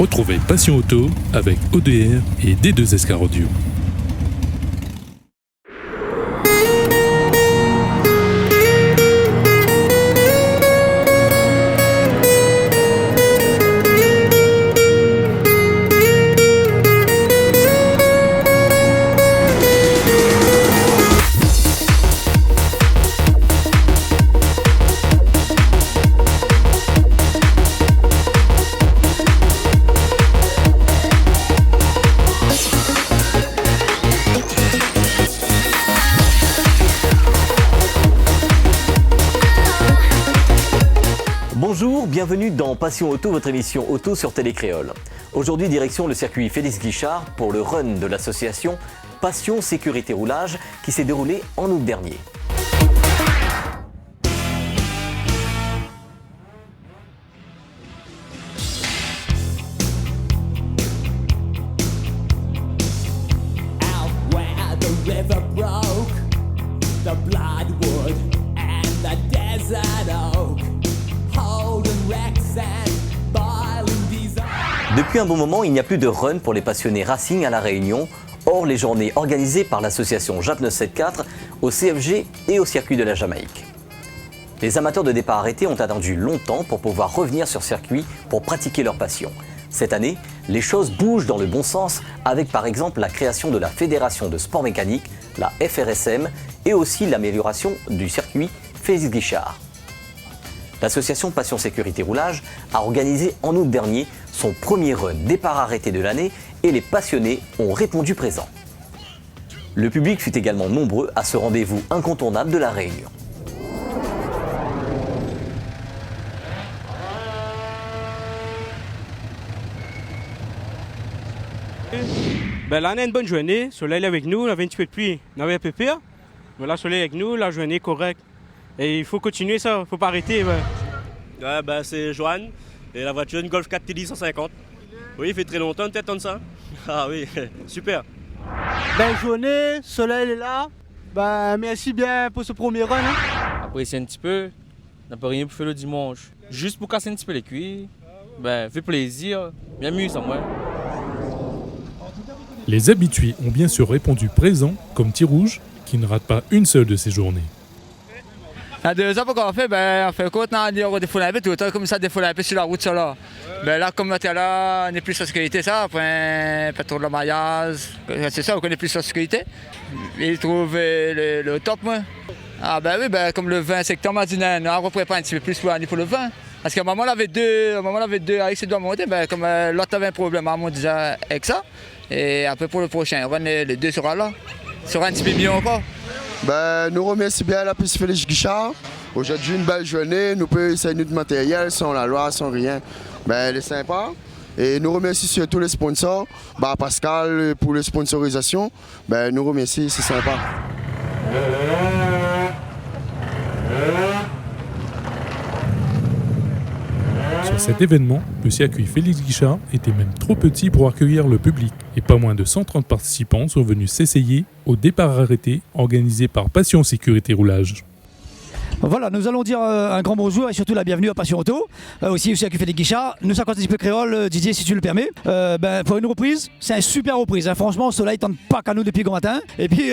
Retrouvez Passion Auto avec ODR et D2SK Radio. Bonjour, bienvenue dans Passion Auto, votre émission auto sur Télécréole. Aujourd'hui, direction le circuit Félix Guichard pour le run de l'association Passion Sécurité Roulage qui s'est déroulé en août dernier. Depuis un bon moment, il n'y a plus de run pour les passionnés racing à La Réunion. Or, les journées organisées par l'association JAP 974 au CFG et au circuit de la Jamaïque. Les amateurs de départ arrêtés ont attendu longtemps pour pouvoir revenir sur circuit pour pratiquer leur passion. Cette année, les choses bougent dans le bon sens avec par exemple la création de la Fédération de sport mécanique, la FRSM, et aussi l'amélioration du circuit Félix Guichard. L'association Passion Sécurité Roulage a organisé en août dernier son premier run départ arrêté de l'année et les passionnés ont répondu présent. Le public fut également nombreux à ce rendez-vous incontournable de La Réunion. Là, on a une bonne journée. Le soleil est avec nous, on a 28 de pluie, on avait un peu pire. Voilà, le soleil est avec nous, la journée est correcte. Et il faut continuer ça, il ne faut pas arrêter. C'est Joanne et la voiture, une Golf 4 TD 150. Oui, il fait très longtemps, peut-être de ça. Ah oui, super. Belle journée, soleil est là. Merci bien pour ce premier run. Apprécier un petit peu, on n'a pas rien pour faire le dimanche. Juste pour casser un petit peu les cuirs. Fait plaisir, bien amusant, moi. Les habitués ont bien sûr répondu présent, comme Tirouge, qui ne rate pas une seule de ces journées. La deuxième fois qu'on fait, on fait quoi? On défoule un peu tout le temps, comme ça, défoule un peu sur la route, ça là. Là, comme on est là, on est plus en sécurité, ça, après pas trop de maillage. C'est ça, on connaît plus la sécurité. Ils trouvent le top, moi. Comme le 20 septembre, on dit non, on reprépare un petit peu plus pour le 20. Parce qu'à un moment, on avait deux avec ses doigts montés, comme l'autre avait un problème, on disait avec ça. Et après, pour le prochain, les deux seront là. Sera un petit peu mieux encore. Nous remercions bien la piste Félix Guichard. Aujourd'hui, une belle journée. Nous pouvons essayer notre matériel sans la loi, sans rien. Elle est sympa. Et nous remercions surtout les sponsors. Pascal pour les sponsorisations. Nous remercions, c'est sympa. Sur cet événement, le circuit Félix Guichard était même trop petit pour accueillir le public et pas moins de 130 participants sont venus s'essayer au départ arrêté organisé par Passion Sécurité Roulage. Voilà, nous allons dire un grand bonjour et surtout la bienvenue à Passion Auto, aussi au circuit Félix Guichard. Nous 50 un petit peu créole, Didier, si tu le permets. Pour une reprise, c'est une super reprise. Franchement, le soleil ne tente pas qu'à nous depuis grand matin. Et puis,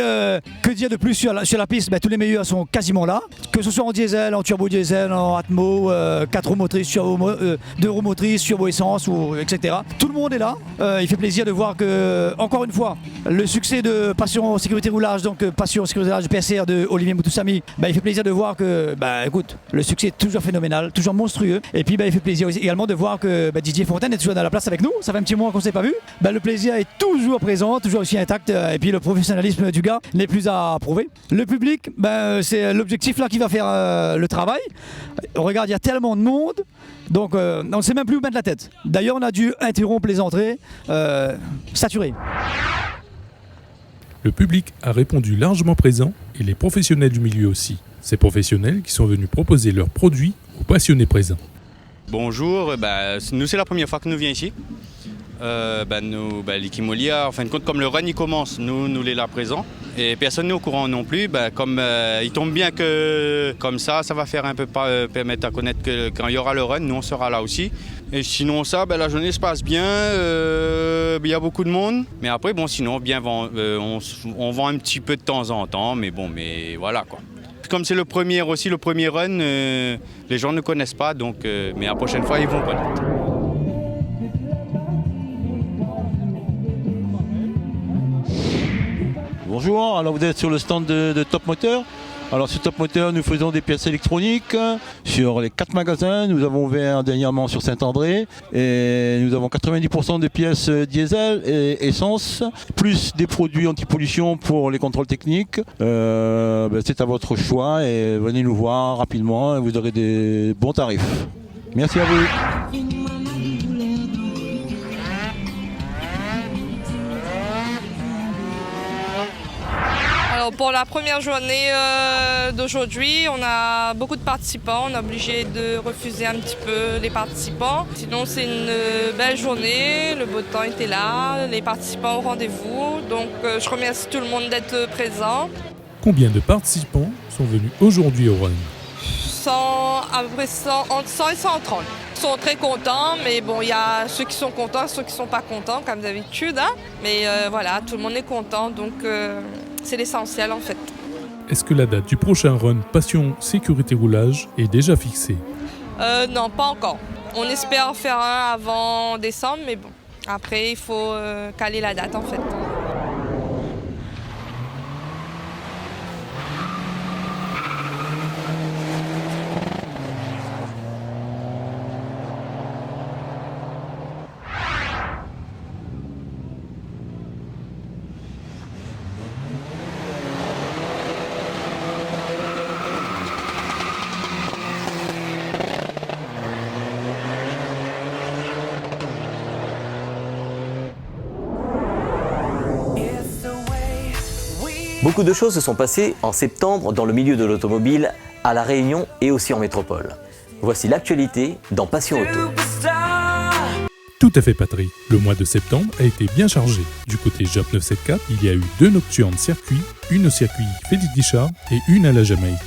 que dire de plus sur la piste? Tous les meilleurs sont quasiment là. Que ce soit en diesel, en turbo diesel, en Atmo, 4 roues motrices, 2 roues motrices, turbo essence, etc. Tout le monde est là. Il fait plaisir de voir que, encore une fois, le succès de Passion Sécurité Roulage, donc Passion Sécurité Roulage PSR de Olivier Moutoussamy, il fait plaisir de voir que écoute, le succès est toujours phénoménal, toujours monstrueux. Et puis il fait plaisir également de voir que Didier Fontaine est toujours dans la place avec nous. Ça fait un petit moment qu'on ne s'est pas vu. Le plaisir est toujours présent, toujours aussi intact. Et puis le professionnalisme du gars n'est plus à prouver. Le public, c'est l'objectif là qui va faire le travail. Regarde, il y a tellement de monde. Donc on ne sait même plus où mettre la tête. D'ailleurs, on a dû interrompre les entrées saturées. Le public a répondu largement présent et les professionnels du milieu aussi. Ces professionnels qui sont venus proposer leurs produits aux passionnés présents. Bonjour, nous c'est la première fois que nous venons ici. L'équipe Molia, en fin de compte, comme le run il commence, nous les là présents. Et personne n'est au courant non plus. Comme il tombe bien que comme ça va faire un peu permettre à connaître que quand il y aura le run, nous on sera là aussi. Et sinon ça, la journée se passe bien, il y a beaucoup de monde. Mais après, sinon, on vend un petit peu de temps en temps, mais voilà quoi. Comme c'est le premier run, les gens ne connaissent pas, donc, mais la prochaine fois, ils vont connaître. Bonjour, alors vous êtes sur le stand de Top Moteur. Alors sur Top Moteur, nous faisons des pièces électroniques sur les 4 magasins. Nous avons ouvert dernièrement sur Saint-André et nous avons 90% des pièces diesel et essence, plus des produits anti-pollution pour les contrôles techniques. C'est à votre choix et venez nous voir rapidement et vous aurez des bons tarifs. Merci à vous. Alors pour la première journée d'aujourd'hui, on a beaucoup de participants. On est obligé de refuser un petit peu les participants. Sinon, c'est une belle journée. Le beau temps était là, les participants au rendez-vous. Donc je remercie tout le monde d'être présent. Combien de participants sont venus aujourd'hui au run? À peu près entre 100 et 130. Ils sont très contents, mais bon, il y a ceux qui sont contents et ceux qui ne sont pas contents, comme d'habitude. Hein. Mais voilà, tout le monde est content, donc c'est l'essentiel en fait. Est-ce que la date du prochain run Passion Sécurité Roulage est déjà fixée? Non, pas encore. On espère en faire un avant décembre, mais bon, après il faut caler la date en fait. Beaucoup de choses se sont passées en septembre dans le milieu de l'automobile, à La Réunion et aussi en métropole. Voici l'actualité dans Passion Auto. Tout à fait Patrick, le mois de septembre a été bien chargé. Du côté JAP 974, il y a eu 2 nocturnes circuits, une au circuit Félix Guichard et une à la Jamaïque.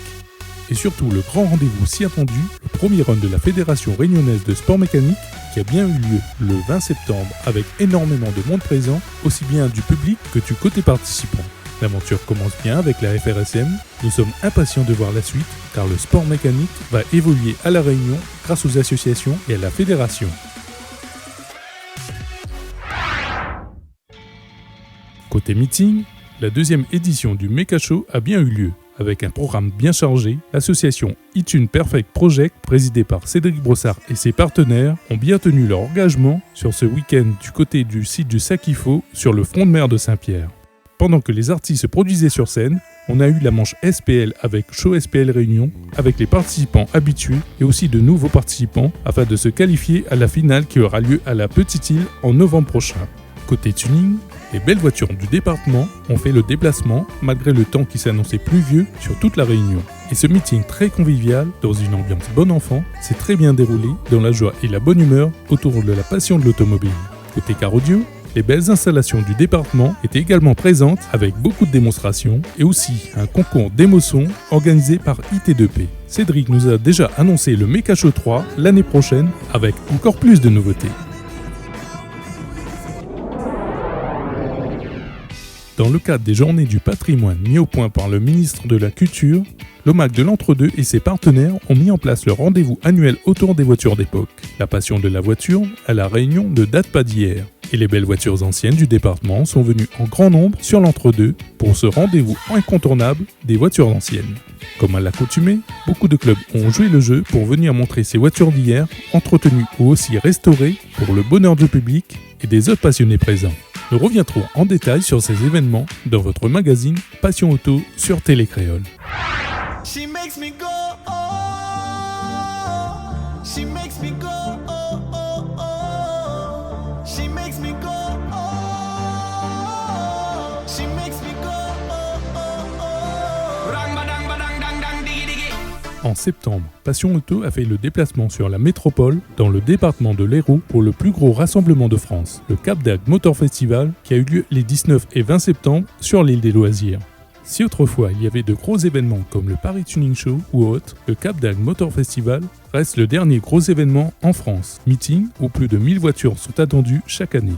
Et surtout le grand rendez-vous si attendu, le premier run de la Fédération réunionnaise de sport mécanique qui a bien eu lieu le 20 septembre avec énormément de monde présent, aussi bien du public que du côté participant. L'aventure commence bien avec la FRSM, nous sommes impatients de voir la suite car le sport mécanique va évoluer à La Réunion grâce aux associations et à la fédération. Côté meeting, la 2e édition du Mecha Show a bien eu lieu. Avec un programme bien chargé, l'association iTunes Perfect Project, présidée par Cédric Brossard et ses partenaires, ont bien tenu leur engagement sur ce week-end du côté du site du Sakifo sur le front de mer de Saint-Pierre. Pendant que les artistes se produisaient sur scène, on a eu la manche SPL avec Show SPL Réunion, avec les participants habitués et aussi de nouveaux participants afin de se qualifier à la finale qui aura lieu à la Petite Île en novembre prochain. Côté tuning, les belles voitures du département ont fait le déplacement malgré le temps qui s'annonçait pluvieux sur toute la Réunion. Et ce meeting très convivial, dans une ambiance bon enfant, s'est très bien déroulé dans la joie et la bonne humeur autour de la passion de l'automobile. Côté car audio, les belles installations du département étaient également présentes avec beaucoup de démonstrations et aussi un concours d'émotions organisé par IT2P. Cédric nous a déjà annoncé le Mecha Show 3 l'année prochaine avec encore plus de nouveautés. Dans le cadre des Journées du patrimoine mis au point par le ministre de la Culture, l'OMAC de l'Entre-deux et ses partenaires ont mis en place le rendez-vous annuel autour des voitures d'époque. La passion de la voiture à La Réunion ne date pas d'hier. Et les belles voitures anciennes du département sont venues en grand nombre sur l'Entre-deux pour ce rendez-vous incontournable des voitures anciennes. Comme à l'accoutumée, beaucoup de clubs ont joué le jeu pour venir montrer ces voitures d'hier, entretenues ou aussi restaurées pour le bonheur du public et des autres passionnés présents. Nous reviendrons en détail sur ces événements dans votre magazine Passion Auto sur Télé Créole. She makes me go, oh, she makes me go, oh, oh, oh. She makes me go, oh, she makes me go, oh, oh, oh. Rang badang badang dang dang digi digi. En septembre, Passion Auto a fait le déplacement sur la métropole dans le département de l'Hérault pour le plus gros rassemblement de France, le Cap d'Agde Motor Festival qui a eu lieu les 19 et 20 septembre sur l'île des Loisirs. Si autrefois il y avait de gros événements comme le Paris Tuning Show ou autre, le Cap d'Agde Motor Festival reste le dernier gros événement en France. Meeting où plus de 1000 voitures sont attendues chaque année.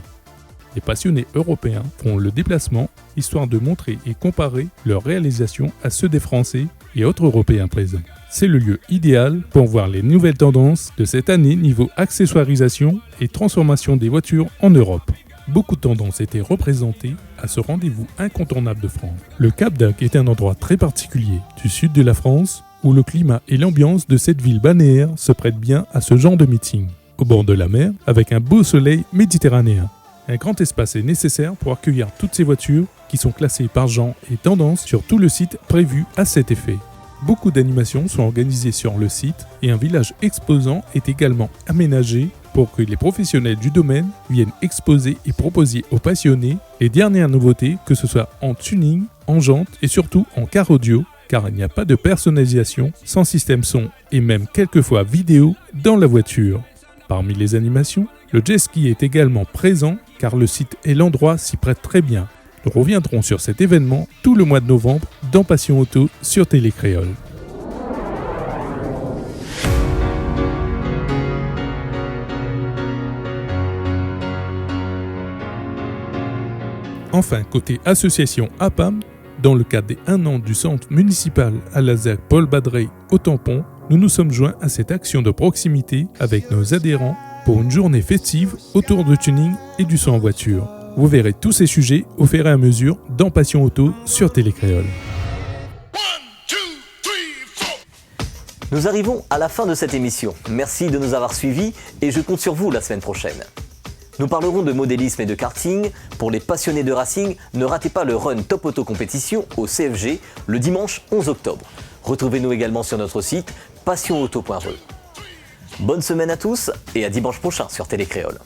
Les passionnés européens font le déplacement histoire de montrer et comparer leurs réalisations à ceux des Français et autres Européens présents. C'est le lieu idéal pour voir les nouvelles tendances de cette année niveau accessoirisation et transformation des voitures en Europe. Beaucoup de tendances étaient représentées à ce rendez-vous incontournable de France. Le Cap d'Agde est un endroit très particulier du sud de la France où le climat et l'ambiance de cette ville balnéaire se prêtent bien à ce genre de meeting. Au bord de la mer, avec un beau soleil méditerranéen. Un grand espace est nécessaire pour accueillir toutes ces voitures qui sont classées par genre et tendance sur tout le site prévu à cet effet. Beaucoup d'animations sont organisées sur le site et un village exposant est également aménagé pour que les professionnels du domaine viennent exposer et proposer aux passionnés les dernières nouveautés, que ce soit en tuning, en jantes et surtout en car audio, car il n'y a pas de personnalisation sans système son et même quelquefois vidéo dans la voiture. Parmi les animations, le jet ski est également présent car le site et l'endroit s'y prêtent très bien. Nous reviendrons sur cet événement tout le mois de novembre dans Passion Auto sur Télé Créole. Enfin, côté association APAM, dans le cadre des 1 an du centre municipal à Lazac Paul Badrey au Tampon, nous nous sommes joints à cette action de proximité avec nos adhérents pour une journée festive autour du tuning et du son en voiture. Vous verrez tous ces sujets au fur et à mesure dans Passion Auto sur Télé Créole. Nous arrivons à la fin de cette émission. Merci de nous avoir suivis et je compte sur vous la semaine prochaine. Nous parlerons de modélisme et de karting. Pour les passionnés de racing, ne ratez pas le Run Top Auto Compétition au CFG le dimanche 11 octobre. Retrouvez-nous également sur notre site passionauto.re. Bonne semaine à tous et à dimanche prochain sur Télé Créole.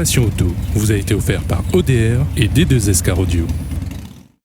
Passion Auto vous a été offert par ODR et D2S Car Audio.